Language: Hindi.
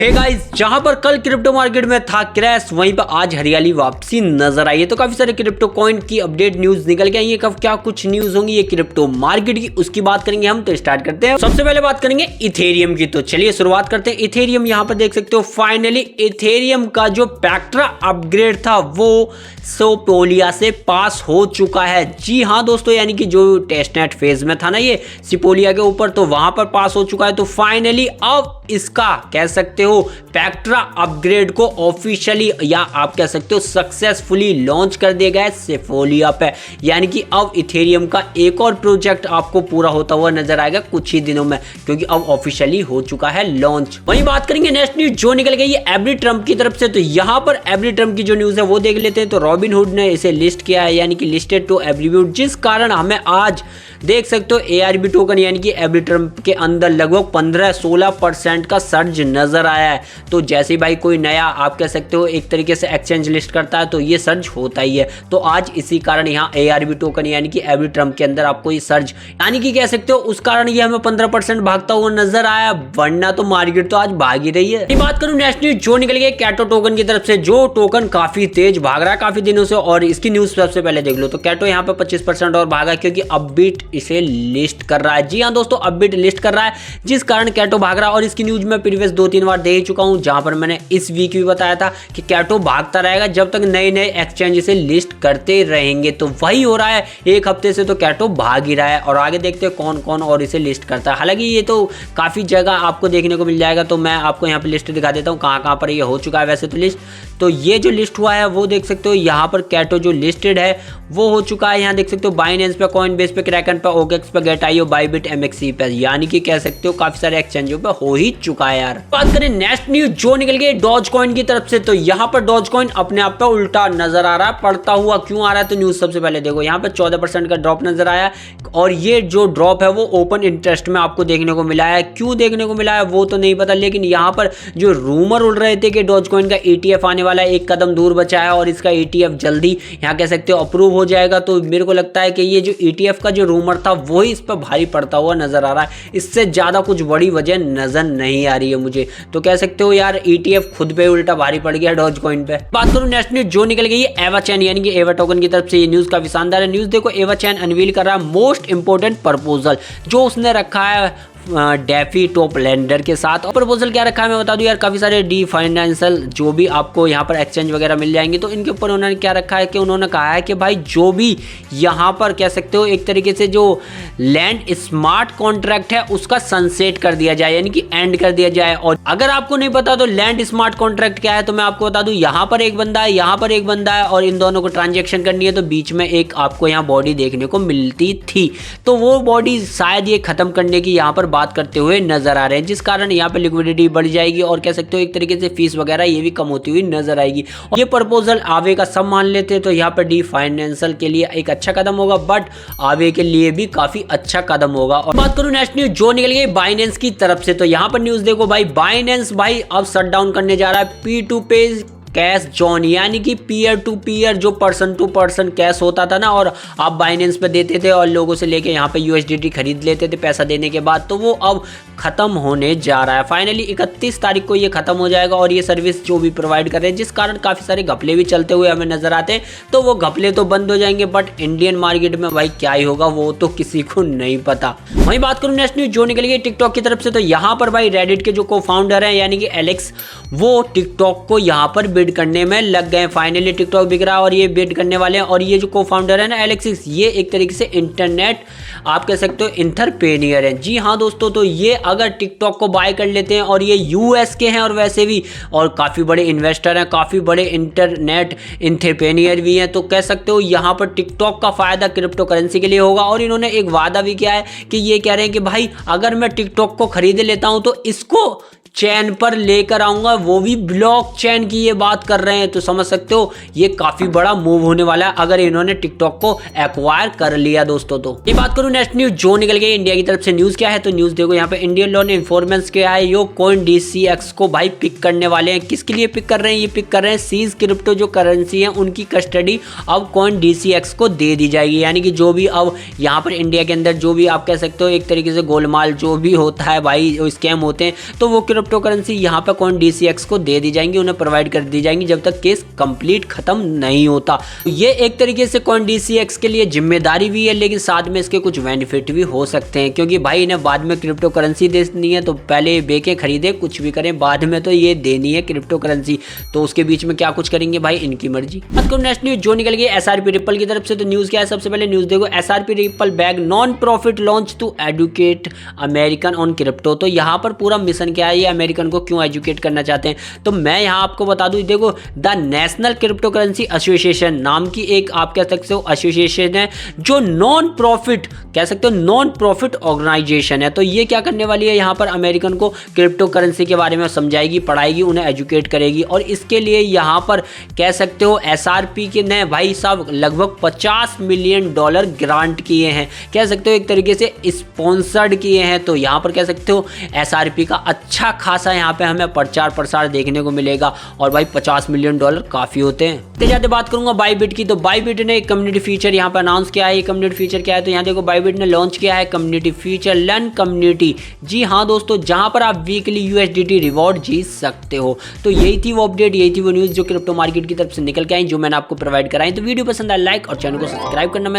हे गाइस, जहां पर कल क्रिप्टो मार्केट में था क्रैश, वहीं पर आज हरियाली वापसी नजर आई है। तो काफी सारे क्रिप्टो कॉइन की अपडेट न्यूज निकल के आई है। कब क्या कुछ न्यूज होंगी ये क्रिप्टो मार्केट की, उसकी बात करेंगे हम। तो स्टार्ट करते हैं। सबसे पहले बात करेंगे इथेरियम की। तो चलिए शुरुआत करते हैं। इथेरियम यहाँ पर देख सकते हो, फाइनली इथेरियम का जो पैक्ट्रा अपग्रेड था वो सिपोलिया से पास हो चुका है। जी हाँ दोस्तों, यानी कि जो टेस्टनेट फेज में था ना ये सिपोलिया के ऊपर, तो वहां पर पास हो चुका है। तो फाइनली अब इसका कह सकते हो पैक्ट्रा अपग्रेड को ऑफिशियली या आप कह सकते हो सक्सेसफुली लॉन्च कर दिया गया है सिपोलिया पे। यानी कि अब इथेरियम का एक और प्रोजेक्ट आपको पूरा होता हुआ नजर आएगा कुछ ही दिनों में, क्योंकि अब ऑफिशियली हो चुका है लॉन्च। वहीं बात करेंगे नेक्स्ट न्यूज जो निकल गई है एवरी ट्रम्प की तरफ से। तो यहां पर एवरी ट्रम्प की जो न्यूज है वो देख लेते हैं। तो रॉबिनहुड ने इसे लिस्ट किया है, यानी कि लिस्टेड टू एवरीब्यूट, जिस कारण हमें आज देख सकते हो एआरबी टोकन यानी कि एवरी ट्रम्प के अंदर लगभग 15-16% का सर्ज नजर आया है। तो जैसे भाई कोई नया आप कह सकते हो एक तरीके से एक्सचेंज लिस्ट करता है तो ये सर्ज होता ही है। तो आज इसी कारण यहाँ एआरबी टोकन यानी कि एवरी ट्रम्प के अंदर आपको ये सर्ज यानी कि कह सकते हो उस कारण ये हमें 15% भागता हुआ नजर आया, वरना तो मार्केट तो आज भाग ही रही है। बात करूं नेक्स्ट न्यूज जो निकल गई कैटो टोकन की तरफ से, जो टोकन काफी तेज भाग रहा है काफी दिनों से, और इसकी न्यूज सबसे पहले देख लो। तो कैटो यहाँ पे 25% और भागा क्योंकि अपबीट इसे लिस्ट कर रहा है। जी हाँ दोस्तों, अपबीट लिस्ट कर रहा है, जिस कारण कैटो भाग रहा है। और इसकी न्यूज में प्रीवियस 2-3 बार दे ही चुका हूं, जहां पर मैंने इस वीक भी बताया था कि कैटो भागता रहेगा जब तक नए नए एक्सचेंज इसे लिस्ट करते रहेंगे। तो वही हो रहा है, एक हफ्ते से तो कैटो भाग ही रहा है। और आगे देखते हैं कौन कौन और इसे लिस्ट करता है। हालांकि ये तो काफी जगह आपको देखने को मिल जाएगा, तो मैं आपको यहाँ पे लिस्ट दिखा देता हूँ कहाँ पर ये हो चुका है वैसे तो लिस्ट। तो ये जो लिस्ट हुआ है वो देख सकते हो, यहाँ पर कैटो जो लिस्टेड है वो हो चुका है। यहाँ देख सकते हो बाइनेंस पे, कॉइनबेस पे, क्रैकन पे, ओकेक्स पे, गेटाईओ, बाइबिट, एमएक्सी पे, यानी कि कह सकते हो काफी सारे एक्सचेंजों पे हो ही चुका है यार। बात करें नेक्स्ट न्यूज जो निकल गई डॉज कॉइन की तरफ से। तो यहाँ पर डॉज कॉइन अपने आप पे उल्टा नजर आ रहा है, पड़ता हुआ क्यों आ रहा है। तो न्यूज सबसे पहले देखो, यहाँ पे 14% का ड्रॉप नजर आया, और ये जो ड्रॉप है वो ओपन इंटरेस्ट में आपको देखने को मिला है। क्यों देखने को मिला है वो तो नहीं पता, लेकिन यहाँ पर जो रूमर उड़ रहे थे कि डॉज कॉइन का ETF आने वाला है, एक कदम दूर बचा है और इसका ETF जल्दी यहाँ कह सकते हो अप्रूव हो जाएगा। तो मेरे को लगता है कि ये जो ETF का जो रूमर था वही इस पर भारी पड़ता हुआ नजर आ रहा है। इससे ज्यादा कुछ बड़ी वजह नजर नहीं आ रही है मुझे। तो कह सकते हो यार ETF खुद पे उल्टा भारी पड़ गया डॉज कॉइन पे। बात करूं नेक्स्ट न्यूज जो निकल गई है एवा चैन यानी कि एवा टोकन की तरफ से। ये न्यूज काफी शानदार है। न्यूज देखो, एवा चैन अनवील कर रहा है मोस्ट इंपोर्टेंट प्रपोजल जो उसने रखा है डेफी टॉप लैंडर के साथ। और प्रपोजल क्या रखा है मैं बता दूं यार, काफी सारे डी फाइनेंशियल जो भी आपको यहाँ पर एक्सचेंज वगैरह मिल जाएंगे, तो इनके ऊपर उन्होंने क्या रखा है कि उन्होंने कहा है कि भाई जो भी यहाँ पर कह सकते हो एक तरीके से जो लैंड स्मार्ट कॉन्ट्रैक्ट है उसका सनसेट कर दिया जाए, यानी कि एंड कर दिया जाए। और अगर आपको नहीं पता तो लैंड स्मार्ट कॉन्ट्रैक्ट क्या है, तो मैं आपको बता दूं, यहाँ पर एक बंदा है, यहाँ पर एक बंदा है, और इन दोनों को ट्रांजेक्शन करनी है, तो बीच में एक आपको यहाँ बॉडी देखने को मिलती थी। तो वो बॉडी शायद ये खत्म करने की यहाँ पर बात करते हुए नजर आ रहे हैं, जिस कारण यहाँ पे लिक्विडिटी बढ़ जाएगी और कह सकते हो एक तरीके से फीस वगैरह ये भी कम होती हुई नजर आएगी। और ये प्रपोजल आवे का सब मान लेते हैं तो यहाँ पे डी फाइनेंशियल के लिए एक अच्छा कदम होगा, बट आवे के लिए भी काफी अच्छा कदम होगा। और बात करूं नेक्स्ट न्यूज जो निकल गई बाइनेंस की तरफ से। तो यहाँ पर न्यूज देखो भाई, बाइनेंस भाई अब शट डाउन करने जा रहा है P2P कैश जोन, यानी कि पीयर टू पीयर जो पर्सन टू पर्सन कैश होता था ना, और आप बाइनेंस पे देते थे और लोगों से लेके यहाँ पे USDT खरीद लेते थे पैसा देने के बाद, तो वो अब खत्म होने जा रहा है। फाइनली 31 तारीख को ये खत्म हो जाएगा, और ये सर्विस जो भी प्रोवाइड कर रहे हैं, जिस कारण काफी सारे घपले भी चलते हुए हमें नजर आते हैं। तो वो घपले तो बंद हो जाएंगे, बट इंडियन मार्केट में भाई क्या ही होगा वो तो किसी को नहीं पता। वहीं बात करूं नेक्स्ट न्यूज जो निकल गई टिकटॉक की तरफ से। तो यहाँ पर भाई रेडिट के जो को फाउंडर है यानी कि एलेक्स, वो टिकटॉक को यहाँ पर बिड करने में लग गए। फाइनली टिकटॉक बिक रहा है और ये बिड करने वाले हैं। और ये जो को फाउंडर है ना एलेक्सिस, ये एक तरीके से इंटरनेट आप कह सकते हो इंटरप्रेन्योर है। जी हाँ दोस्तों, तो ये अगर टिकटॉक को बाय कर लेते हैं, और ये US के हैं और वैसे भी और काफी बड़े इन्वेस्टर हैं, काफी बड़े इंटरनेट इंटरप्रेन्योर भी हैं, तो कह सकते हो यहाँ पर टिकटॉक का फायदा क्रिप्टो करेंसी के लिए होगा। और इन्होंने एक वादा भी किया है कि ये कह रहे हैं कि भाई अगर मैं टिकटॉक को खरीद लेता हूं तो इसको चैन पर लेकर आऊंगा, वो भी ब्लॉक चैन की ये बात कर रहे हैं। तो समझ सकते हो ये काफी बड़ा मूव होने वाला है अगर इन्होंने टिकटॉक को एक्वायर कर लिया दोस्तों। तो ये बात करूं नेक्स्ट न्यूज जो निकल गई इंडिया की तरफ से। न्यूज क्या है तो न्यूज देखो यहाँ पे, इंडियन लॉ ने इन्फॉर्मेंस किया है यो कॉइन DCX को भाई पिक करने वाले हैं। किसके लिए पिक कर रहे हैं, ये पिक कर रहे हैं सीज क्रिप्टो जो करेंसी है उनकी कस्टडी अब कॉइन DCX को दे दी जाएगी। यानी कि जो भी अब यहाँ पर इंडिया के अंदर जो भी आप कह सकते हो एक तरीके से गोलमाल जो भी होता है भाई, स्कैम होते हैं, तो वो क्रिप्टो करेंसी यहाँ पे कॉइन DCX को दे दी जाएंगी, उन्हें प्रोवाइड कर दी जाएंगी जब तक केस कंप्लीट खत्म नहीं होता। तो ये एक तरीके से कॉइन DCX के लिए जिम्मेदारी भी है, लेकिन साथ में इसके कुछ बेनिफिट भी हो सकते हैं, क्योंकि भाई इन्हें बाद में क्रिप्टो करेंसी देनी है तो पहले बेचे खरीदे कुछ भी करें, बाद में तो ये देनी है क्रिप्टो करेंसी, तो उसके बीच में क्या कुछ करेंगे भाई इनकी मर्जी। बात करो नेक्स्ट न्यूज जो निकल गई SRP रिपल की तरफ से। तो न्यूज क्या है, सबसे पहले न्यूज देखो, SRP ripple backs non profit launch to educate American on crypto. तो यहाँ पर पूरा मिशन क्या है, ये अमेरिकन को क्यों एजुकेट करना चाहते हैं, तो मैं यहाँ आपको बता दूं, देखो the national crypto currency association नाम की एक आप कह सकते हो एसोसिएशन है, जो नॉन प्रॉफिट कह सकते हो नॉन प्रॉफिट ऑर्गेनाइजेशन है। तो ये क्या करने वाली है, यहाँ पर अमेरिकन को क्रिप्टो करेंसी के बारे में समझाएगी, पढ़ाएगी, उन्हें एजुकेट करेगी, और इसके लिए यहाँ पर कह सकते हो SRP के ने भाई साहब लगभग $50 मिलियन ग्रांट किए हैं, कह सकते हो एक तरीके से स्पॉन्सर्ड किए हैं। तो यहाँ पर कह सकते हो SRP का अच्छा खासा यहाँ पे हमें प्रचार प्रसार देखने को मिलेगा, और भाई $50 मिलियन काफी होते हैं। तो जाते बात करूंगा बाइबिट की। तो बाइबिट ने एक कम्युनिटी फीचर यहाँ पर अनाउंस किया है। ये कम्युनिटी फीचर क्या है, तो यहाँ देखो बाइबिट ने लॉन्च किया है कम्युनिटी फीचर लर्न कम्युनिटी। जी हाँ दोस्तों, जहां पर आप वीकली USDT रिवॉर्ड जीत सकते हो। तो यही थी वो अपडेट, यही थी वो न्यूज जो क्रिप्टो मार्केट की तरफ से निकल के आई, जो मैंने आपको प्रोवाइड कराई। तो वीडियो पसंद आए लाइक और चैनल को सब्सक्राइब करना